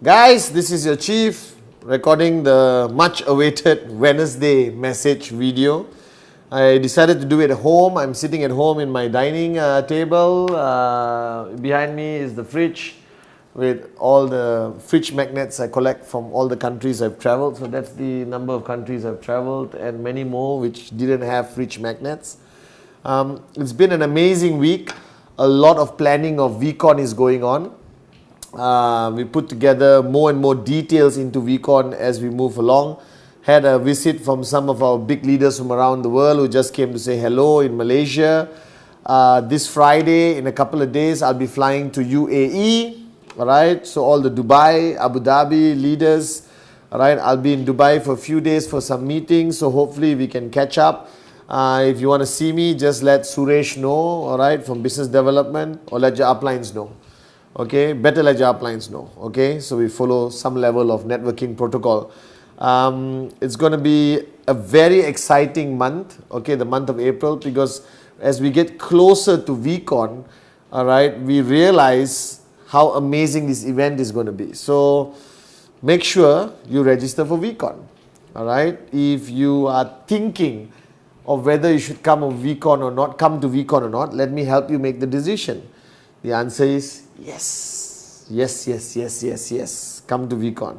Guys, this is your chief recording the much awaited Wednesday message video. I decided to do it at home. I'm sitting at home in my dining table. Behind me is the fridge with all the fridge magnets I collect from all the countries I've traveled. So that's the number of countries I've traveled and many more which didn't have fridge magnets. It's been an amazing week. A lot of planning of VCon is going on. We put together more and more details into VCon as we move along. Had a visit from some of our big leaders from around the world who just came to say hello in Malaysia. This Friday, in a couple of days, I'll be flying to UAE. Alright, so all the Dubai, Abu Dhabi leaders, alright, I'll be in Dubai for a few days for some meetings, so hopefully we can catch up. If you want to see me, just let Suresh know, alright, from business development, or let your uplines know. Okay, better let your uplines know. Okay, so we follow some level of networking protocol. It's going to be a very exciting month, okay, the month of April, because as we get closer to VCon, alright, we realize how amazing this event is going to be. So make sure you register for VCon. Alright, if you are thinking of whether you should come to VCon or not, let me help you make the decision. The answer is yes. Yes. Come to VCon.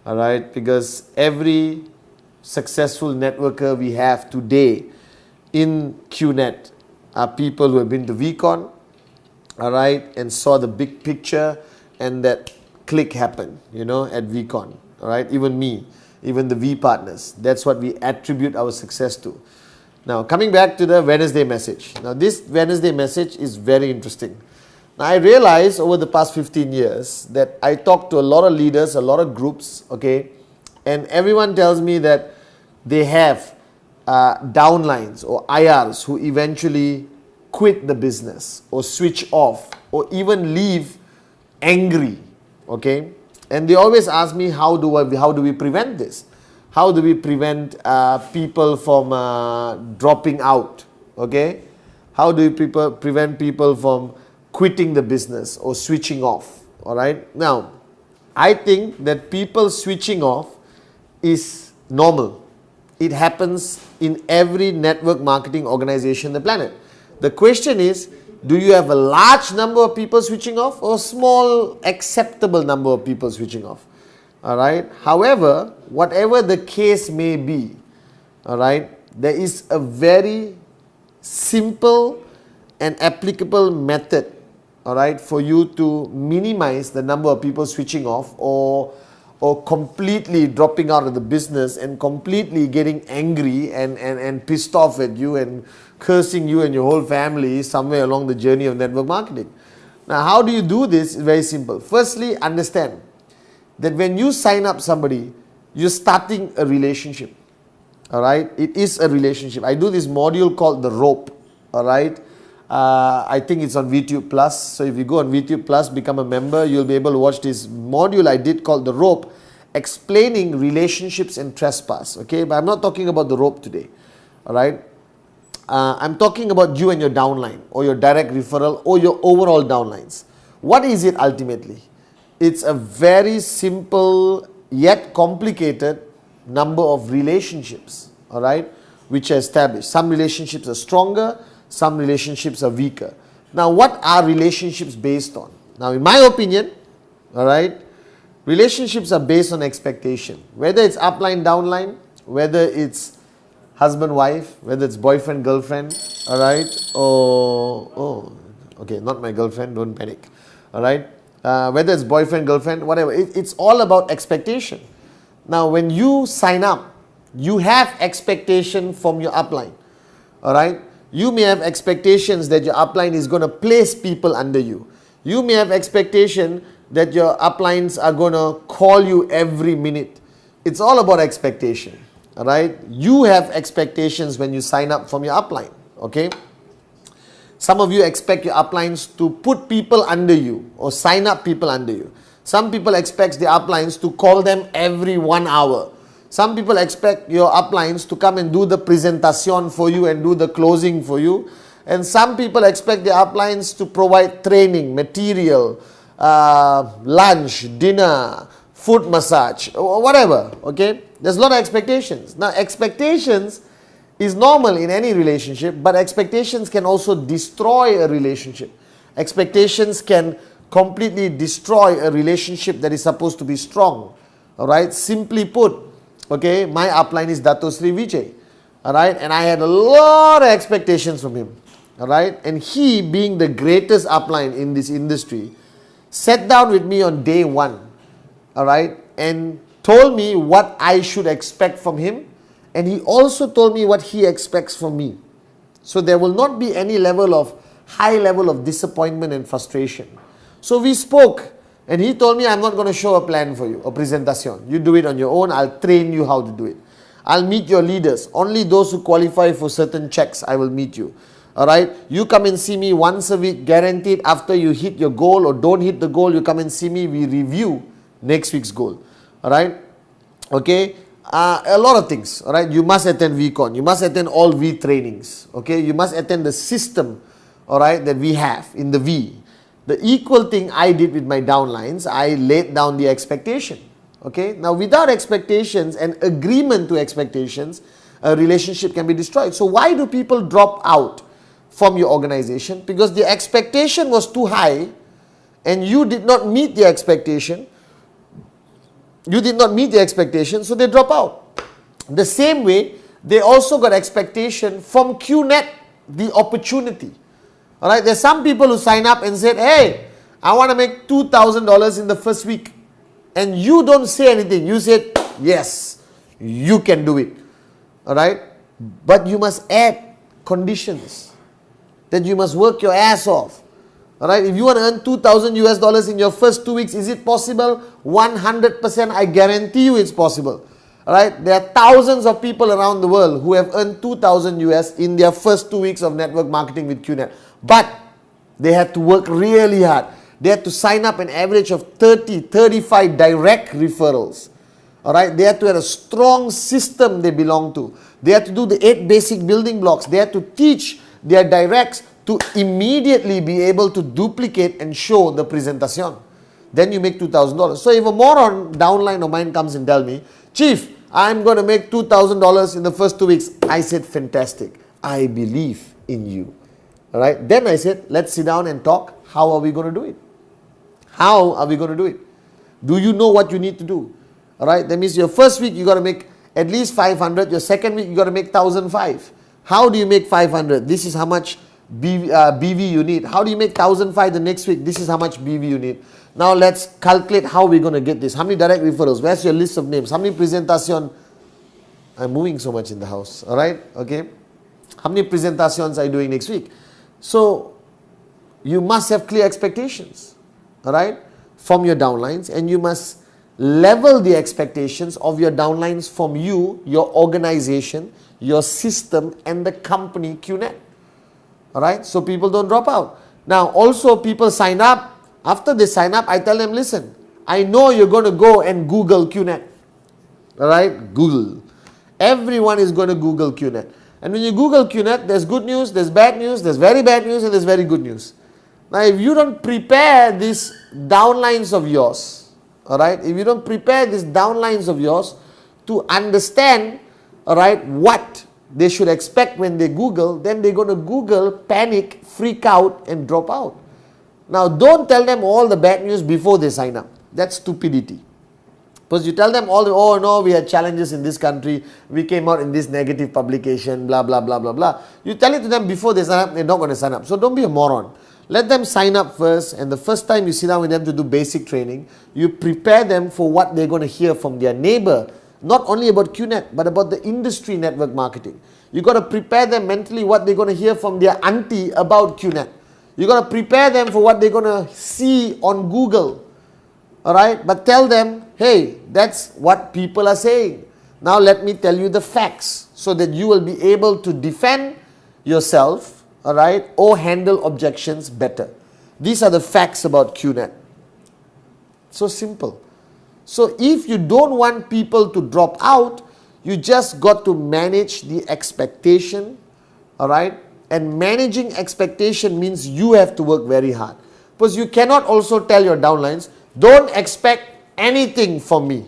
Alright, because every successful networker we have today in QNet are people who have been to VCon, alright, and saw the big picture and that click happened, you know, at VCon. Alright, even me, even the V partners. That's what we attribute our success to. Now, coming back to the Wednesday message. Now, this Wednesday message is very interesting. Now, I realized over the past 15 years that I talk to a lot of leaders, a lot of groups, okay, and everyone tells me that they have downlines or IRs who eventually quit the business or switch off or even leave angry, okay, and they always ask me how do we prevent this? How do we prevent people from dropping out, okay? How do we prevent people from quitting the business or switching off, all right? Now, I think that people switching off is normal. It happens in every network marketing organization on the planet. The question is, do you have a large number of people switching off or a small acceptable number of people switching off? All right. However, whatever the case may be, all right, there is a very simple and applicable method, all right, for you to minimize the number of people switching off or completely dropping out of the business and completely getting angry and pissed off at you and cursing you and your whole family somewhere along the journey of network marketing. Now, how do you do this? It's very simple. Firstly, understand that when you sign up somebody, you're starting a relationship. All right, it is a relationship. I do this module called the rope. All right, I think it's on VTube Plus. So if you go on VTube Plus, become a member, you'll be able to watch this module I did called the rope, explaining relationships and trespass. Okay, but I'm not talking about the rope today. All right, I'm talking about you and your downline or your direct referral or your overall downlines. What is it ultimately? It's a very simple yet complicated number of relationships, all right, which are established. Some relationships are stronger, some relationships are weaker. Now, what are relationships based on? Now, in my opinion, all right, relationships are based on expectation. Whether it's upline, downline, whether it's husband, wife, whether it's boyfriend, girlfriend, all right, okay, not my girlfriend, don't panic, all right. Whether it's boyfriend, girlfriend, whatever, it's all about expectation. Now, when you sign up, you have expectation from your upline, all right. You may have expectations that your upline is going to place people under you. You may have expectation that your uplines are going to call you every minute. It's all about expectation, all right. You have expectations when you sign up from your upline, okay. Some of you expect your uplines to put people under you or sign up people under you. Some people expect the uplines to call them every 1 hour. Some people expect your uplines to come and do the presentation for you and do the closing for you. And some people expect the uplines to provide training, material, lunch, dinner, foot massage, whatever, okay? There's a lot of expectations. Now, expectations is normal in any relationship, but expectations can also destroy a relationship. Expectations can completely destroy a relationship that is supposed to be strong. Alright, simply put, okay, my upline is Dato Sri Vijay. Alright, and I had a lot of expectations from him. Alright, and he, being the greatest upline in this industry, sat down with me on day one. Alright, and told me what I should expect from him, and he also told me what he expects from me. So there will not be any high level of disappointment and frustration. So we spoke, and he told me, I'm not going to show a plan for you, a presentation. You do it on your own. I'll train you how to do it. I'll meet your leaders. Only those who qualify for certain checks, I will meet you. Alright, you come and see me once a week, guaranteed. After you hit your goal or don't hit the goal, you come and see me. We review next week's goal. Alright, okay. A lot of things. Alright, you must attend VCon. You must attend all V trainings. Okay, you must attend the system, alright, that we have in the V. The equal thing I did with my downlines, I laid down the expectation. Okay, now without expectations and agreement to expectations, a relationship can be destroyed. So why do people drop out from your organization? Because the expectation was too high and you did not meet the expectation. You did not meet the expectation, so they drop out. The same way, they also got expectation from QNet, the opportunity. Alright, there's some people who sign up and said, hey, I want to make $2,000 in the first week. And you don't say anything. You said, yes, you can do it. Alright, but you must add conditions that you must work your ass off. Alright, if you want to earn $2,000 in your first 2 weeks, is it possible? 100%, I guarantee you it's possible. Alright, there are thousands of people around the world who have earned $2,000 in their first 2 weeks of network marketing with QNet. But they had to work really hard. They had to sign up an average of 30, 35 direct referrals. Alright, they had to have a strong system they belong to. They had to do the 8 basic building blocks. They had to teach their directs to immediately be able to duplicate and show the presentation. Then you make $2,000. So if a moron downline of mine comes and tell me, Chief, I'm going to make $2,000 in the first 2 weeks. I said, fantastic. I believe in you. Alright, then I said, let's sit down and talk. How are we going to do it? How are we going to do it? Do you know what you need to do? Alright, that means your first week you got to make at least 500. Your second week you got to make 1,005. How do you make 500? This is how much BV you need. How do you make 1,005 the next week? This is how much BV you need. Now let's calculate how we're going to get this. How many direct referrals? Where's your list of names? How many presentation? I'm moving so much in the house. Alright, okay. How many presentations are you doing next week? So you must have clear expectations, alright, from your downlines, and you must level the expectations of your downlines from you, your organization, your system, and the company QNet. Alright, so people don't drop out. Now also people sign up. After they sign up, I tell them, listen, I know you're going to go and Google QNet. Alright, Google. Everyone is going to Google QNet. And when you Google QNet, there's good news, there's bad news, there's very bad news, and there's very good news. Now, if you don't prepare these downlines of yours, alright, if you don't prepare these downlines of yours to understand, alright, what they should expect when they Google, then they're going to Google, panic, freak out, and drop out. Now, don't tell them all the bad news before they sign up. That's stupidity. Because you tell them all the, oh no, we had challenges in this country, we came out in this negative publication, blah, blah, blah, blah, blah. You tell it to them before they sign up, they're not going to sign up. So don't be a moron. Let them sign up first, and the first time you sit down with them to do basic training, you prepare them for what they're going to hear from their neighbor, not only about QNet, but about the industry network marketing. You got to prepare them mentally what they're going to hear from their auntie about QNet. You got to prepare them for what they're going to see on Google. Alright, but tell them, hey, that's what people are saying. Now let me tell you the facts so that you will be able to defend yourself, alright, or handle objections better. These are the facts about QNet. So simple. So if you don't want people to drop out, you just got to manage the expectation, alright, and managing expectation means you have to work very hard. Because you cannot also tell your downlines, don't expect anything from me.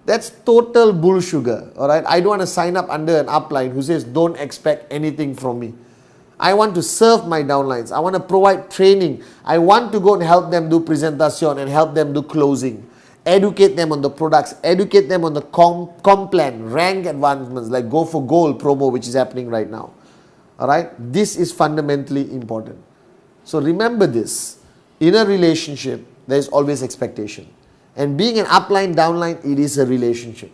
That's total bull sugar, all right? I don't want to sign up under an upline who says, don't expect anything from me. I want to serve my downlines. I want to provide training. I want to go and help them do presentation and help them do closing. Educate them on the products, educate them on the comp plan, rank advancements like Go for Gold promo, which is happening right now. All right? This is fundamentally important. So remember this, in a relationship, there is always expectation. And being an upline, downline, it is a relationship.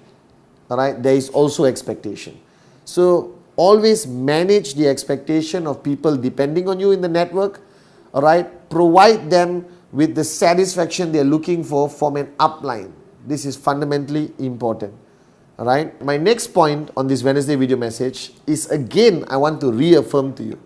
All right? There is also expectation. So always manage the expectation of people depending on you in the network. All right? Provide them with the satisfaction they are looking for from an upline. This is fundamentally important. All right? My next point on this Wednesday video message is, again, I want to reaffirm to you,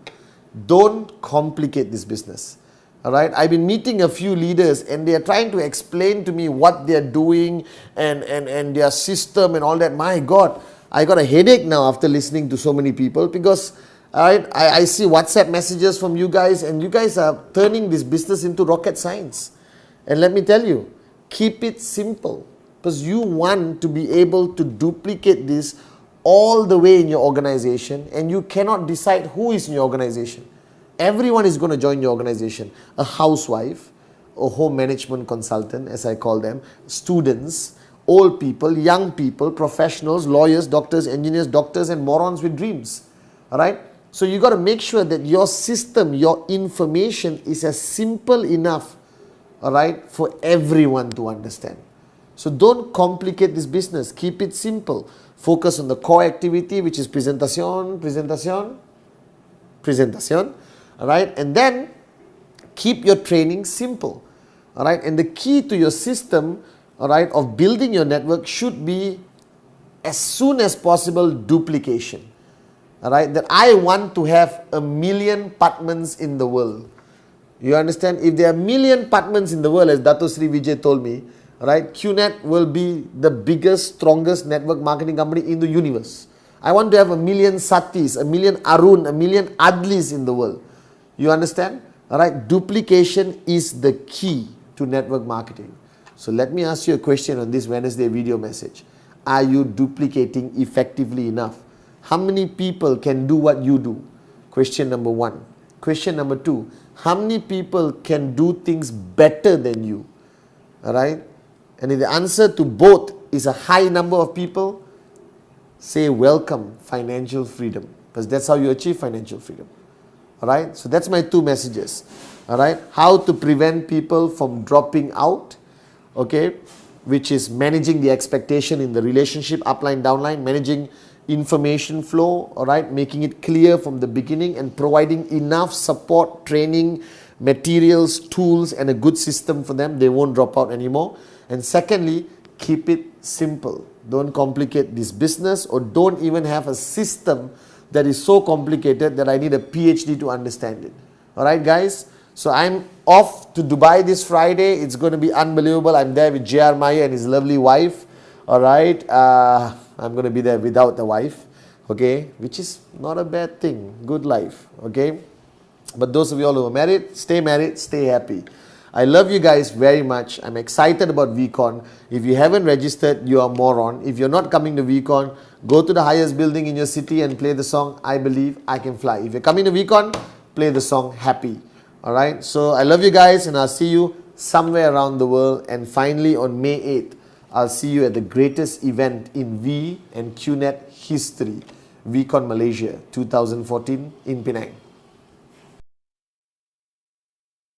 don't complicate this business. All right? I've been meeting a few leaders and they are trying to explain to me what they are doing and their system and all that. My God, I got a headache now after listening to so many people, because I see WhatsApp messages from you guys and you guys are turning this business into rocket science. And let me tell you, keep it simple, because you want to be able to duplicate this all the way in your organization, and you cannot decide who is in your organization. Everyone is going to join your organization. A housewife, a home management consultant, as I call them, students, old people, young people, professionals, lawyers, doctors, engineers, doctors, and morons with dreams. All right? So you got to make sure that your system, your information is as simple enough, all right, for everyone to understand. So don't complicate this business. Keep it simple. Focus on the core activity, which is presentation, all right? And then keep your training simple, all right? And the key to your system, all right, of building your network should be, as soon as possible, duplication. All right, that I want to have 1 million apartments in the world. You understand? If there are 1 million apartments in the world, as Dato Sri Vijay told me, right, QNet will be the biggest, strongest network marketing company in the universe. I want to have 1 million Satis, 1 million Arun, 1 million Adlis in the world. You understand? All right, duplication is the key to network marketing. So let me ask you a question on this Wednesday video message. Are you duplicating effectively enough? How many people can do what you do? Question number 1. Question number 2. How many people can do things better than you? All right? And if the answer to both is a high number of people, say welcome financial freedom, because that's how you achieve financial freedom. All right? So that's my 2 messages. All right? How to prevent people from dropping out, okay, which is managing the expectation in the relationship, upline, downline, managing information flow, all right, making it clear from the beginning and providing enough support, training, materials, tools, and a good system for them. They won't drop out anymore. And secondly, keep it simple. Don't complicate this business, or don't even have a system that is so complicated that I need a PhD to understand it. All right, guys? So I'm off to Dubai this Friday. It's going to be unbelievable. I'm there with J.R. Maya and his lovely wife. All right? I'm going to be there without the wife, okay, which is not a bad thing. Good life, okay? But those of you all who are married, stay happy. I love you guys very much. I'm excited about VCon. If you haven't registered, you are a moron. If you're not coming to VCon, go to the highest building in your city and play the song, I Believe I Can Fly. If you're coming to VCon, play the song Happy. All right? So I love you guys, and I'll see you somewhere around the world. And finally, on May 8th, I'll see you at the greatest event in V and QNet history, VCon Malaysia 2014 in Penang.